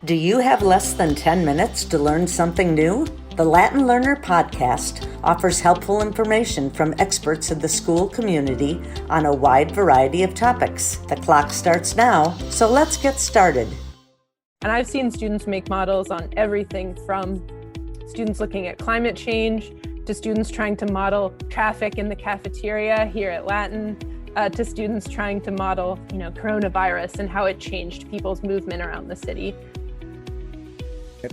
Do you have less than 10 minutes to learn something new? The Latin Learner podcast offers helpful information from experts in the school community on a wide variety of topics. The clock starts now, so let's get started. And I've seen students make models on everything from students looking at climate change to students trying to model traffic in the cafeteria here at Latin, to students trying to model, coronavirus and how it changed people's movement around the city.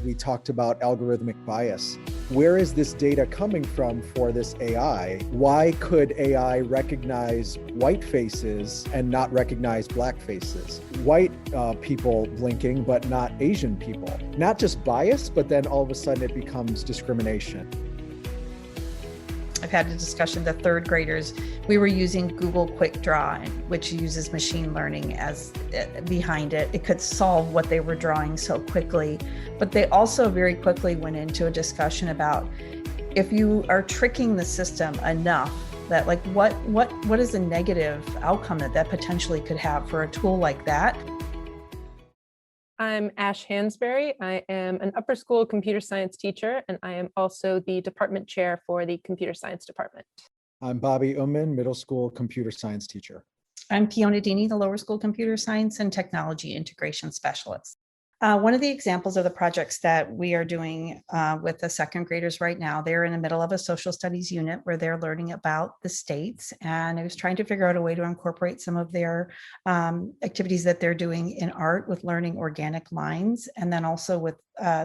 We talked about algorithmic bias. Where is this data coming from for this AI? Why could AI recognize white faces and not recognize black faces? White people blinking, but not Asian people. Not just bias, but then all of a sudden it becomes discrimination. I've had a discussion, the third graders, we were using Google Quick Draw, which uses machine learning as behind it. It could solve what they were drawing so quickly, but they also very quickly went into a discussion about if you are tricking the system enough that what is a negative outcome that potentially could have for a tool like that. I'm Ash Hansberry. I am an upper school computer science teacher, and I am also the department chair for the computer science department. I'm Bobby Oommen, middle school computer science teacher. I'm Fiona Deeney, the lower school computer science and technology integration specialist. One of the examples of the projects that we are doing with the second graders right now, they're in the middle of a social studies unit where they're learning about the states. And I was trying to figure out a way to incorporate some of their activities that they're doing in art with learning organic lines, and then also with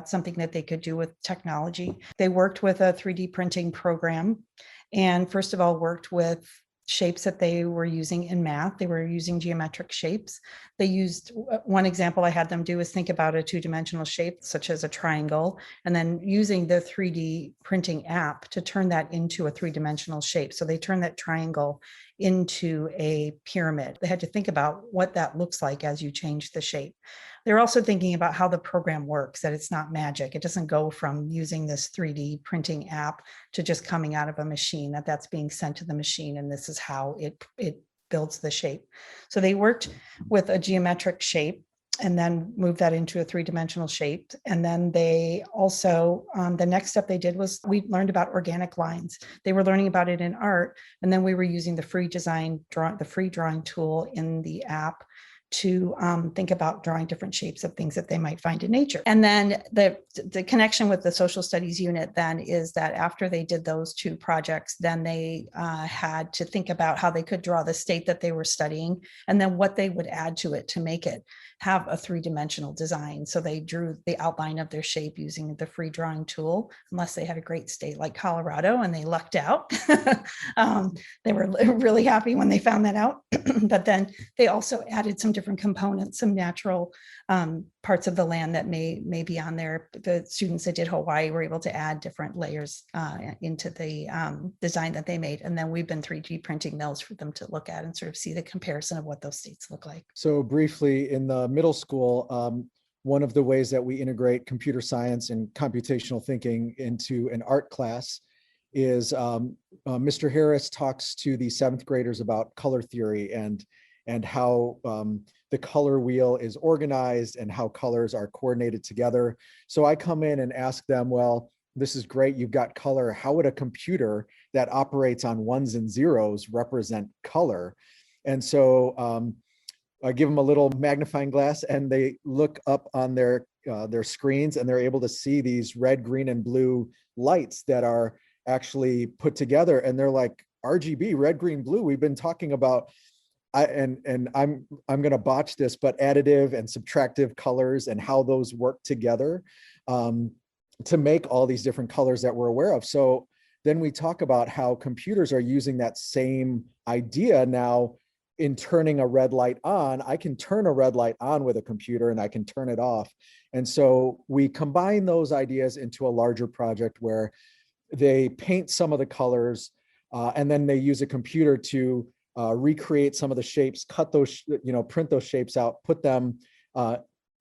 something that they could do with technology. They worked with a 3D printing program, and first of all worked with shapes that they were using in math. They were using geometric shapes. They used, one example I had them do is think about a two-dimensional shape, such as a triangle, and then using the 3D printing app to turn that into a three-dimensional shape. So they turned that triangle into a pyramid. They had to think about what that looks like as you change the shape. They're also thinking about how the program works, that it's not magic. It doesn't go from using this 3D printing app to just coming out of a machine, that's being sent to the machine, and this is how it builds the shape. So they worked with a geometric shape and then moved that into a three-dimensional shape. And then they also, the next step they did was we learned about organic lines. They were learning about it in art, and then we were using the free drawing tool in the app to think about drawing different shapes of things that they might find in nature. And then the connection with the social studies unit then is that after they did those two projects, then they had to think about how they could draw the state that they were studying and then what they would add to it to make it have a three-dimensional design. So they drew the outline of their shape using the free drawing tool, unless they had a great state like Colorado and they lucked out. They were really happy when they found that out. But then they also added some different components, some natural parts of the land that may be on there. The students that did Hawaii were able to add different layers into the design that they made. And then we've been 3D printing those for them to look at and sort of see the comparison of what those states look like. So briefly, in the middle school, one of the ways that we integrate computer science and computational thinking into an art class is Mr. Harris talks to the seventh graders about color theory and how the color wheel is organized and how colors are coordinated together. So I come in and ask them, well, this is great, you've got color. How would a computer that operates on ones and zeros represent color? And so I give them a little magnifying glass and they look up on their screens and they're able to see these red, green, and blue lights that are actually put together. And they're like, RGB, red, green, blue, we've been talking about, I'm going to botch this, but additive and subtractive colors and how those work together to make all these different colors that we're aware of. So then we talk about how computers are using that same idea now in turning a red light on. I can turn a red light on with a computer and I can turn it off. And so we combine those ideas into a larger project where they paint some of the colors and then they use a computer to recreate some of the shapes, cut those, print those shapes out, put them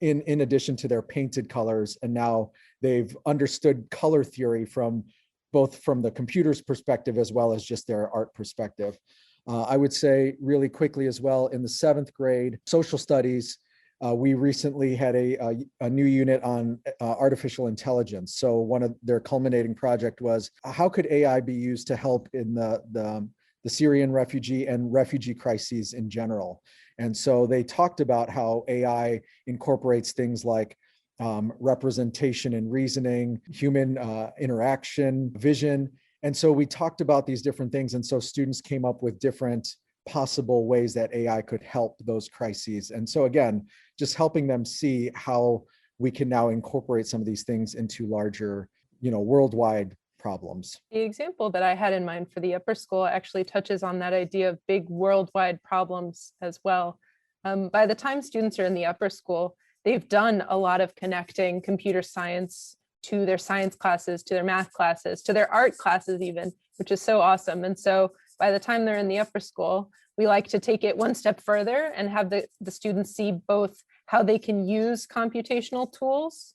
in addition to their painted colors. And now they've understood color theory from both from the computer's perspective as well as just their art perspective. I would say really quickly as well, in the seventh grade social studies, we recently had a new unit on artificial intelligence. So one of their culminating project was how could AI be used to help in the Syrian refugee and refugee crises in general. And so they talked about how AI incorporates things like representation and reasoning, human interaction, vision. And so we talked about these different things. And so students came up with different possible ways that AI could help those crises. And so again, just helping them see how we can now incorporate some of these things into larger, worldwide problems. The example that I had in mind for the upper school actually touches on that idea of big worldwide problems as well. By the time students are in the upper school, they've done a lot of connecting computer science to their science classes, to their math classes, to their art classes even, which is so awesome. And so by the time they're in the upper school, we like to take it one step further and have the students see both how they can use computational tools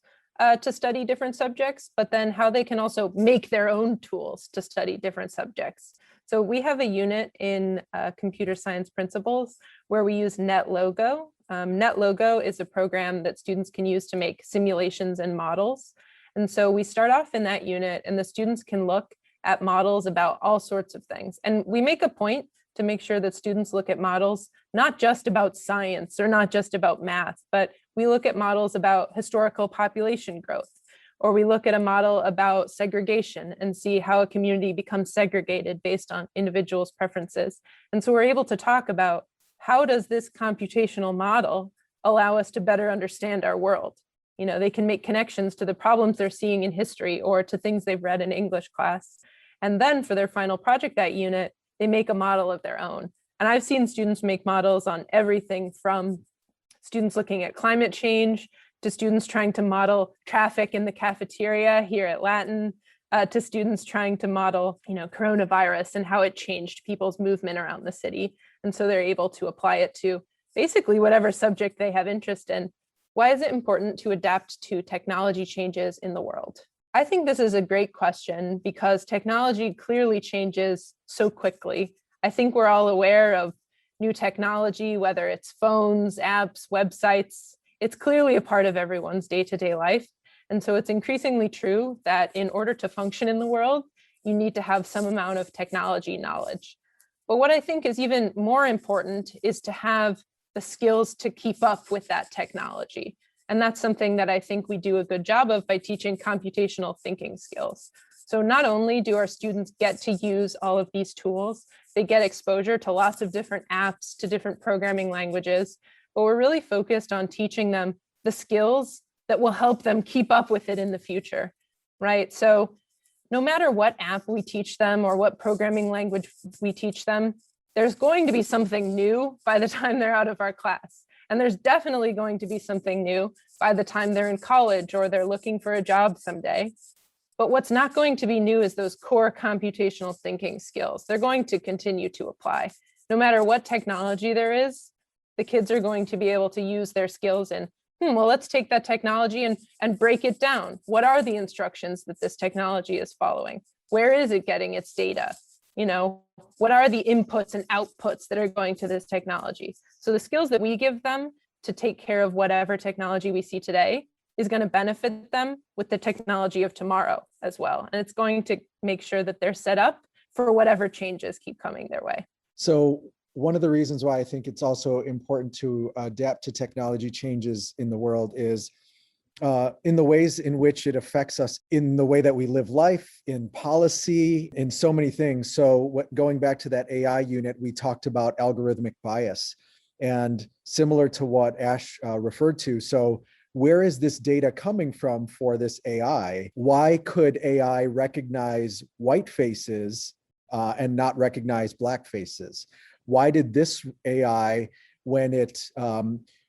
to study different subjects, but then how they can also make their own tools to study different subjects. So we have a unit in computer science principles where we use Netlogo. Netlogo is a program that students can use to make simulations and models. And so we start off in that unit and the students can look at models about all sorts of things. And we make a point to make sure that students look at models, not just about science or not just about math, but we look at models about historical population growth, or we look at a model about segregation and see how a community becomes segregated based on individuals' preferences. And so we're able to talk about how does this computational model allow us to better understand our world? They can make connections to the problems they're seeing in history or to things they've read in English class. And then for their final project, that unit, they make a model of their own. And I've seen students make models on everything from students looking at climate change to students trying to model traffic in the cafeteria here at Latin, to students trying to model, coronavirus and how it changed people's movement around the city. And so they're able to apply it to basically whatever subject they have interest in. Why is it important to adapt to technology changes in the world? I think this is a great question because technology clearly changes so quickly. I think we're all aware of new technology, whether it's phones, apps, websites. It's clearly a part of everyone's day-to-day life. And so it's increasingly true that in order to function in the world, you need to have some amount of technology knowledge. But what I think is even more important is to have the skills to keep up with that technology. And that's something that I think we do a good job of by teaching computational thinking skills. So not only do our students get to use all of these tools, they get exposure to lots of different apps, to different programming languages, but we're really focused on teaching them the skills that will help them keep up with it in the future, right? So no matter what app we teach them or what programming language we teach them, there's going to be something new by the time they're out of our class. And there's definitely going to be something new by the time they're in college or they're looking for a job someday. But what's not going to be new is those core computational thinking skills. They're going to continue to apply. No matter what technology there is, the kids are going to be able to use their skills in, well, let's take that technology and break it down. What are the instructions that this technology is following? Where is it getting its data? What are the inputs and outputs that are going to this technology? So the skills that we give them to take care of whatever technology we see today is going to benefit them with the technology of tomorrow as well. And it's going to make sure that they're set up for whatever changes keep coming their way. So one of the reasons why I think it's also important to adapt to technology changes in the world is in the ways in which it affects us in the way that we live life, in policy, in so many things. So going back to that AI unit, we talked about algorithmic bias, and similar to what Ash referred to. So where is this data coming from for this AI? Why could AI recognize white faces and not recognize Black faces? Why did this AI, when it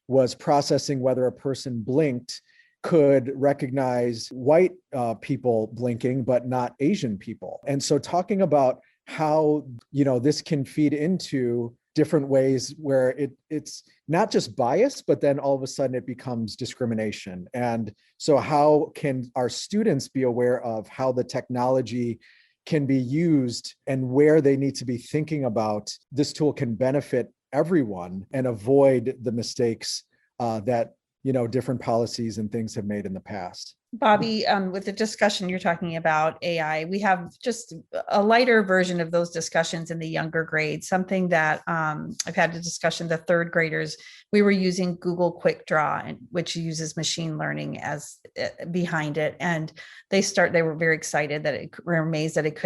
was processing whether a person blinked, could recognize white people blinking, but not Asian people? And so talking about how, this can feed into different ways where it's not just bias, but then all of a sudden it becomes discrimination. And so how can our students be aware of how the technology can be used and where they need to be thinking about this tool can benefit everyone and avoid the mistakes that, different policies and things have made in the past. Bobby, with the discussion you're talking about AI, we have just a lighter version of those discussions in the younger grades, something that I've had a discussion, the third graders, we were using Google Quick Draw, which uses machine learning as behind it. And they were very excited were amazed that it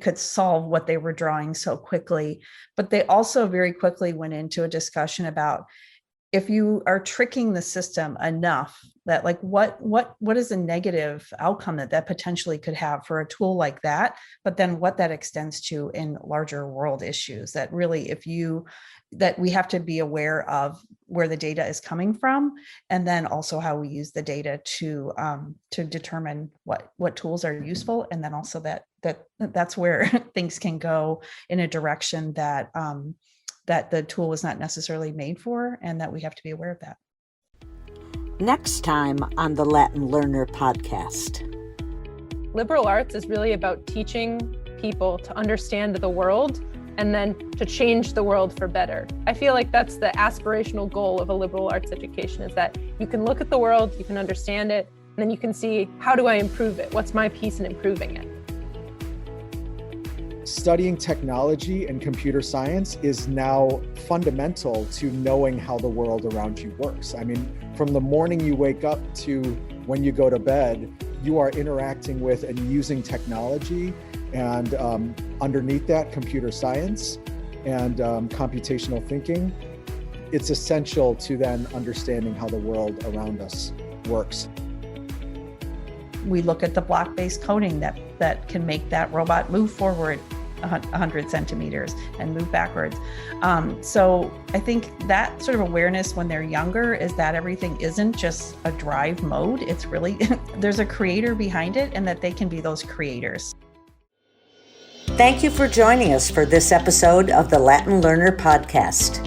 could solve what they were drawing so quickly. But they also very quickly went into a discussion about, if you are tricking the system enough, that like what is a negative outcome that potentially could have for a tool like that, but then what that extends to in larger world issues, that really that we have to be aware of where the data is coming from, and then also how we use the data to determine what tools are useful, and then also that's where things can go in a direction that the tool was not necessarily made for, and that we have to be aware of that. Next time on the Latin Learner podcast. Liberal arts is really about teaching people to understand the world and then to change the world for better. I feel like that's the aspirational goal of a liberal arts education, is that you can look at the world, you can understand it, and then you can see, how do I improve it? What's my piece in improving it? Studying technology and computer science is now fundamental to knowing how the world around you works. I mean, from the morning you wake up to when you go to bed, you are interacting with and using technology, and underneath that, computer science and computational thinking. It's essential to then understanding how the world around us works. We look at the block-based coding that can make that robot move forward 100 centimeters and move backwards. So I think that sort of awareness when they're younger is that everything isn't just a drive mode. It's really, there's a creator behind it, and that they can be those creators. Thank you for joining us for this episode of the Latin Learner podcast.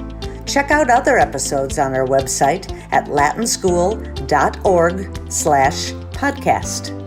Check out other episodes on our website at latinschool.org/podcast.